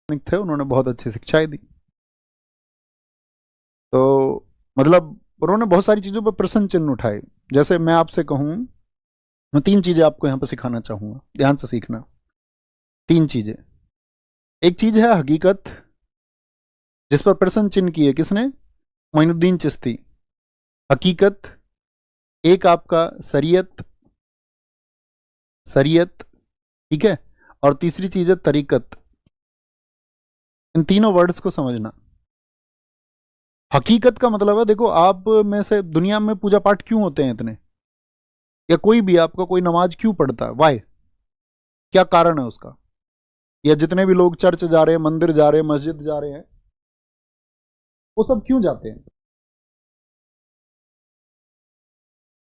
थे, उन्होंने बहुत अच्छी शिक्षाएं दी। तो मतलब उन्होंने बहुत सारी चीज़ों पर प्रश्न चिन्ह उठाए। जैसे मैं आपसे कहूँ, मैं 3 चीज़ें आपको यहाँ पर सिखाना चाहूँगा, ध्यान से सीखना। 3 चीज़ें। एक चीज़ है हकीकत, जिस पर प्रश्न चिन्ह किए किसने? मोइनुद्दीन चिश्ती। हकीकत। एक आपका शरीयत, शरीयत, ठीक है, और तीसरी चीज़ है तरीकत। इन तीनों वर्ड्स को समझना। हकीकत का मतलब है, देखो आप में से दुनिया में पूजा पाठ क्यों होते हैं इतने, या कोई भी आपका कोई नमाज क्यों पढ़ता है, वाई, क्या कारण है उसका? या जितने भी लोग चर्च जा रहे हैं, मंदिर जा रहे हैं, मस्जिद जा रहे हैं, वो सब क्यों जाते हैं?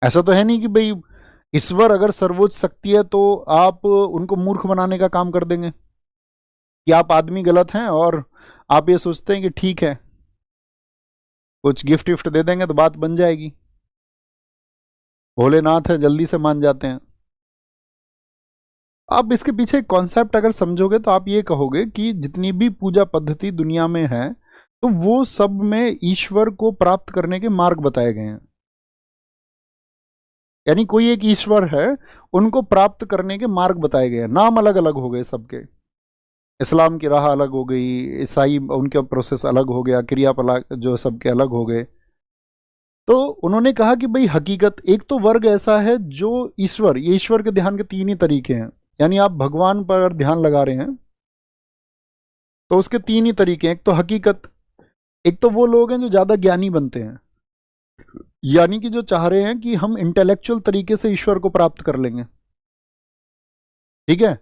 ऐसा तो है नहीं कि भाई ईश्वर अगर सर्वोच्च शक्ति है तो आप उनको मूर्ख बनाने का काम कर देंगे, कि आप आदमी गलत हैं और आप ये सोचते हैं कि ठीक है कुछ गिफ्ट विफ्ट दे देंगे तो बात बन जाएगी, भोलेनाथ है जल्दी से मान जाते हैं। आप इसके पीछे कॉन्सेप्ट अगर समझोगे तो आप ये कहोगे कि जितनी भी पूजा पद्धति दुनिया में है तो वो सब में ईश्वर को प्राप्त करने के मार्ग बताए गए हैं। यानी कोई एक ईश्वर है, उनको प्राप्त करने के मार्ग बताए गए हैं। नाम अलग अलग हो गए सबके, इस्लाम की राह अलग हो गई, ईसाई उनका प्रोसेस अलग हो गया, क्रियापला जो सबके अलग हो गए। तो उन्होंने कहा कि भाई हकीकत एक तो वर्ग ऐसा है जो ईश्वर, ये ईश्वर के ध्यान के 3 ही तरीके हैं। यानी आप भगवान पर ध्यान लगा रहे हैं तो उसके 3 ही तरीके हैं। एक तो हकीकत, एक तो वो लोग हैं जो ज्यादा ज्ञानी बनते हैं, यानी कि जो चाह रहे हैं कि हम इंटेलेक्चुअल तरीके से ईश्वर को प्राप्त कर लेंगे, ठीक है,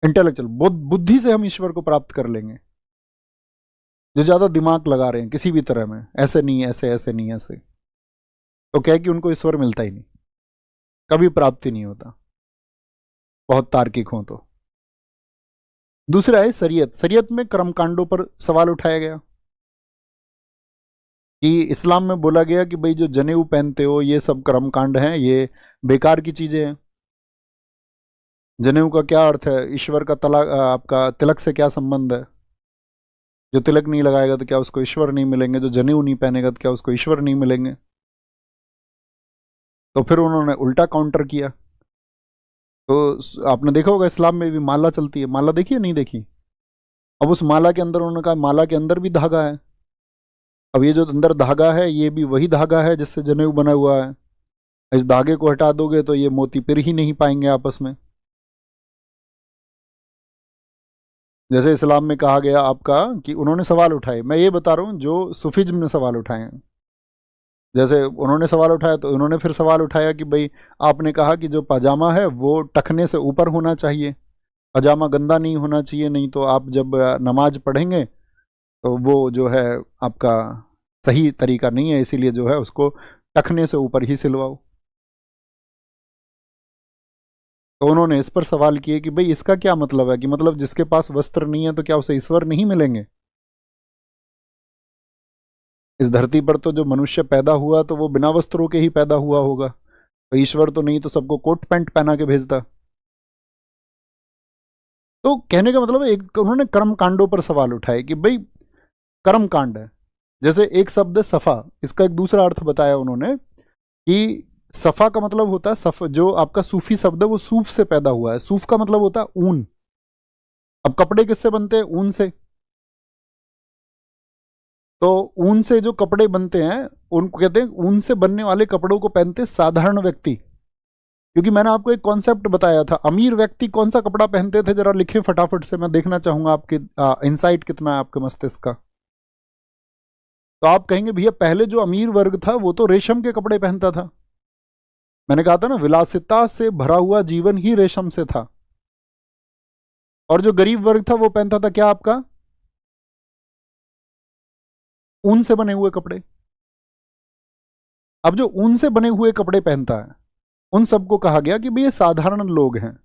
इंटेलेक्चुअल बुद्धि से हम ईश्वर को प्राप्त कर लेंगे। जो ज्यादा दिमाग लगा रहे हैं किसी भी तरह में, ऐसे नहीं ऐसे, ऐसे नहीं ऐसे, तो क्या है कि उनको ईश्वर मिलता ही नहीं, कभी प्राप्ति नहीं होता, बहुत तार्किक हो तो। दूसरा है शरीयत। शरीयत में कर्मकांडों पर सवाल उठाया गया कि इस्लाम में बोला गया कि भाई जो जनेऊ पहनते हो ये सब कर्मकांड हैं, ये बेकार की चीजें हैं। जनेऊ का क्या अर्थ है? ईश्वर का तलाक, आपका तिलक से क्या संबंध है? जो तिलक नहीं लगाएगा तो क्या उसको ईश्वर नहीं मिलेंगे? जो जनेऊ नहीं पहनेगा तो क्या उसको ईश्वर नहीं मिलेंगे? तो फिर उन्होंने उल्टा काउंटर किया। तो आपने देखा होगा इस्लाम में भी माला चलती है, माला देखी है नहीं देखी? अब उस माला के अंदर उन्होंने कहा माला के अंदर भी धागा है। अब ये जो अंदर धागा है ये भी वही धागा है जिससे जनेऊ बना हुआ है। इस धागे को हटा दोगे तो ये मोती पिर ही नहीं पाएंगे आपस में। जैसे इस्लाम में कहा गया आपका कि उन्होंने सवाल उठाए, मैं ये बता रहा हूँ जो सूफिज्म ने सवाल उठाए हैं। जैसे उन्होंने सवाल उठाया तो उन्होंने फिर सवाल उठाया कि भाई आपने कहा कि जो पजामा है वो टखने से ऊपर होना चाहिए, पजामा गंदा नहीं होना चाहिए, नहीं तो आप जब नमाज पढ़ेंगे तो वो जो है आपका सही तरीका नहीं है, इसीलिए जो है उसको टखने से ऊपर ही सिलवाओ। तो उन्होंने इस पर सवाल किए कि भाई इसका क्या मतलब है, कि मतलब जिसके पास वस्त्र नहीं है तो क्या उसे ईश्वर नहीं मिलेंगे? इस धरती पर तो जो मनुष्य पैदा हुआ तो वो बिना वस्त्रों के ही पैदा हुआ होगा, तो ईश्वर तो नहीं तो सबको कोट पैंट पहना के भेजता। तो कहने का मतलब है एक उन्होंने कर्म कांडों पर सवाल उठाए कि भाई कर्म कांड है, जैसे एक शब्द है सफा, इसका एक दूसरा अर्थ बताया उन्होंने कि सफा का मतलब होता है सफ, जो आपका सूफी शब्द है वो सूफ से पैदा हुआ है। सूफ का मतलब होता है ऊन। अब कपड़े किससे बनते हैं? ऊन से। तो ऊन से जो कपड़े बनते हैं उनको कहते हैं, ऊन से बनने वाले कपड़ों को पहनते साधारण व्यक्ति। क्योंकि मैंने आपको एक कॉन्सेप्ट बताया था, अमीर व्यक्ति कौन सा कपड़ा पहनते थे, जरा लिखे फटाफट से, मैं देखना चाहूंगा आपके इंसाइट कितना है आपके मस्तिष्क का। तो आप कहेंगे भैया पहले जो अमीर वर्ग था वो तो रेशम के कपड़े पहनता था। मैंने कहा था ना, विलासिता से भरा हुआ जीवन ही रेशम से था। और जो गरीब वर्ग था वो पहनता था क्या आपका? ऊन से बने हुए कपड़े। अब जो ऊन से बने हुए कपड़े पहनता है उन सबको कहा गया कि भाई ये साधारण लोग हैं।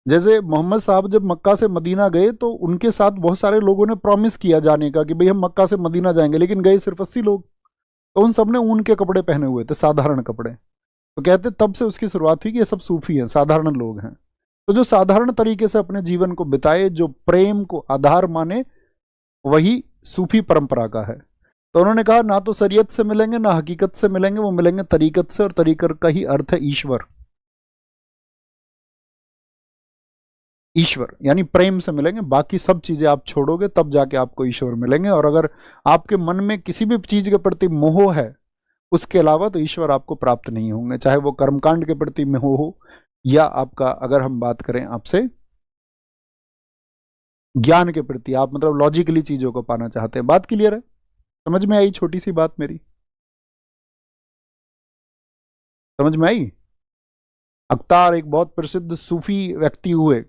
जैसे मोहम्मद साहब जब मक्का से मदीना गए तो उनके साथ बहुत सारे लोगों ने प्रॉमिस किया जाने का कि भाई हम मक्का से मदीना जाएंगे, लेकिन गए सिर्फ 80 लोग। तो उन सब ने ऊन के कपड़े पहने हुए थे, साधारण कपड़े। तो कहते तब से उसकी शुरुआत हुई कि ये सब सूफी हैं, साधारण लोग हैं। तो जो साधारण तरीके से अपने जीवन को बिताए, जो प्रेम को आधार माने, वही सूफी परंपरा का है। तो उन्होंने कहा ना तो शरीयत से मिलेंगे ना हकीकत से मिलेंगे, वो मिलेंगे तरीकत से, और तरीकत का ही अर्थ है ईश्वर। ईश्वर यानी प्रेम से मिलेंगे, बाकी सब चीजें आप छोड़ोगे तब जाके आपको ईश्वर मिलेंगे। और अगर आपके मन में किसी भी चीज के प्रति मोह है उसके अलावा, तो ईश्वर आपको प्राप्त नहीं होंगे, चाहे वो कर्मकांड के प्रति मोह हो, या आपका अगर हम बात करें आपसे ज्ञान के प्रति, आप मतलब लॉजिकली चीजों को पाना चाहते हैं। बात क्लियर है? समझ में आई छोटी सी बात मेरी? समझ में आई? अख्तार एक बहुत प्रसिद्ध सूफी व्यक्ति हुए,